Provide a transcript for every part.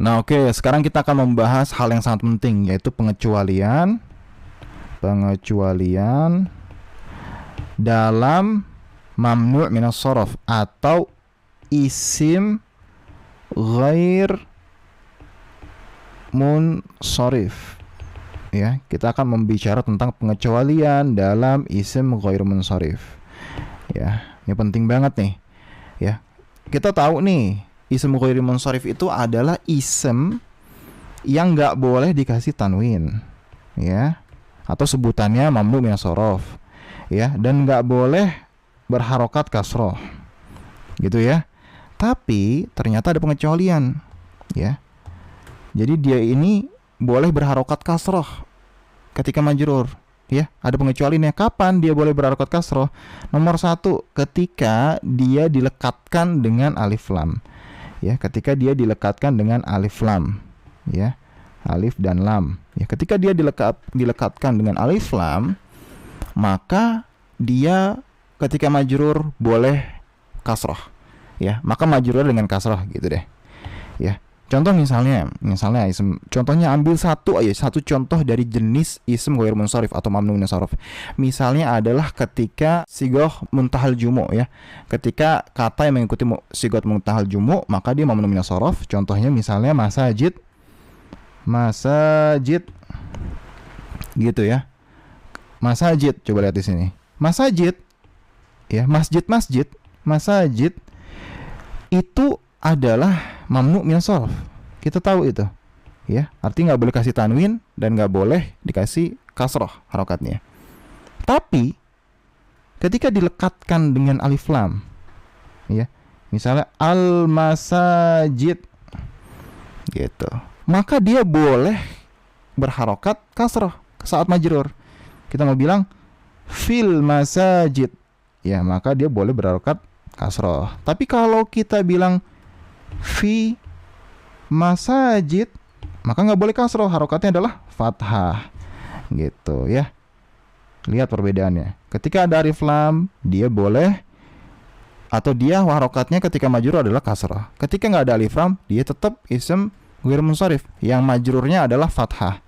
Nah, oke, sekarang kita akan membahas hal yang sangat penting, yaitu pengecualian dalam mamnu' minas shorof atau isim ghair munsharif. Ya, kita akan membicara tentang pengecualian dalam isim ghair munsharif. Ya, ini penting banget nih. Ya, kita tahu nih, isim ghair munsharif itu adalah isim yang nggak boleh dikasih tanwin, ya, atau sebutannya mamnu' minas shorof, ya, dan nggak boleh berharokat kasroh, gitu ya. Tapi ternyata ada pengecualian, ya. Jadi dia ini boleh berharokat kasroh ketika majrur, ya. Ada pengecualiannya. Kapan dia boleh berharokat kasroh? Nomor 1, ketika dia dilekatkan dengan alif lam, ya. Ketika dia dilekatkan dengan alif lam, ya, alif dan lam, ya. Ketika dia dilekatkan dengan alif lam, maka dia ketika majrur boleh kasroh, ya. Maka majrur dengan kasroh, gitu deh, ya. Contoh misalnya isim, contohnya ambil satu contoh dari jenis isim ghair munsharif atau mamnu' minas shorof. Misalnya adalah ketika sigoh muntahal jumu, ya. Ketika kata yang mengikuti sigoh muntahal jumu, maka dia mamnu' minas shorof. Contohnya misalnya masajid, gitu ya. Masajid, coba lihat di sini. Masajid, ya, masjid itu adalah mamnu' minas shorof. Kita tahu itu, ya. Artinya nggak boleh kasih tanwin dan nggak boleh dikasih kasroh harokatnya. Tapi ketika dilekatkan dengan alif lam, ya, misalnya al masajid, gitu, maka dia boleh berharokat kasroh saat majrur. Kita mau bilang fil masajid, ya, maka dia boleh berharokat kasroh. Tapi kalau kita bilang fi masajid, maka nggak boleh kasroh, harokatnya adalah fathah, gitu ya. Lihat perbedaannya. Ketika ada alif lam, dia boleh, atau dia harokatnya ketika majrur adalah kasroh. Ketika nggak ada alif lam, dia tetap isim ghair munsharif yang majrurnya adalah fathah.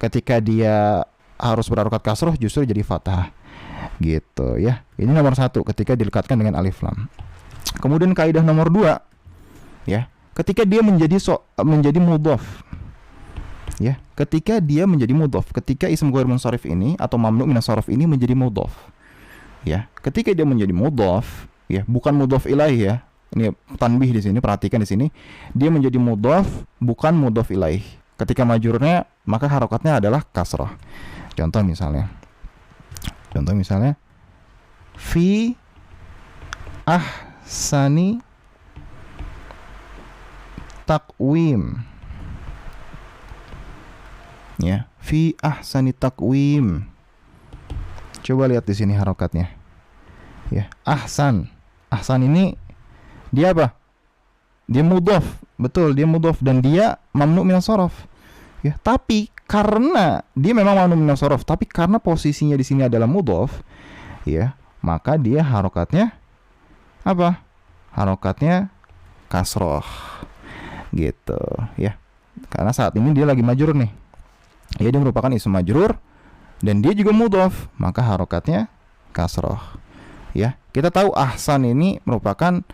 Ketika dia harus berharokat kasroh, justru jadi fathah, gitu ya. Ini nomor 1, ketika dilekatkan dengan alif lam. Kemudian kaidah nomor 2, ya, ketika dia menjadi mudhof, ya, ketika dia menjadi mudhof, ketika isim ghair munsharif ini atau mamnu' minas shorof ini menjadi mudhof, ya, ketika dia menjadi mudhof, ya, bukan mudhof ilaih, ya. Ini tanbih di sini, perhatikan di sini, dia menjadi mudhof, bukan mudhof ilaih. Ketika majrurnya, maka harokatnya adalah kasroh. Contoh misalnya fi ahsani takwim, ya, fi ahsani takwim. Coba lihat di sini harokatnya, ya. Ahsan ini dia apa? Dia mudhof, betul, dia mudhof dan dia mamnu' minas shorof, ya. Tapi karena dia memang mamnu' minas shorof, tapi karena posisinya di sini adalah mudhof, ya, maka dia harokatnya apa? Harokatnya kasroh, gitu ya. Karena saat ini dia lagi majrur nih, ya, dia merupakan isim majrur dan dia juga mudhof, maka harokatnya kasroh, ya. Kita tahu ahsan ini merupakan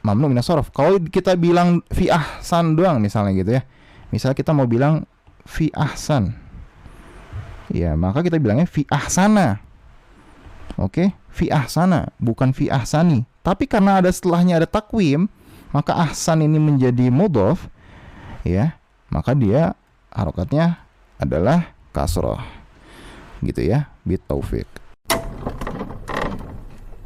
mamnu' minas shorof. Kalau kita bilang fi ahsan doang misalnya, gitu ya, misalnya kita mau bilang fi ahsan, ya, maka kita bilangnya fi ahsana, oke, fi ahsana, bukan fi ahsani. Tapi karena ada setelahnya ada takwim, maka ahsan ini menjadi mudhof, ya, maka dia harokatnya adalah kasroh, gitu ya. Bit taufik.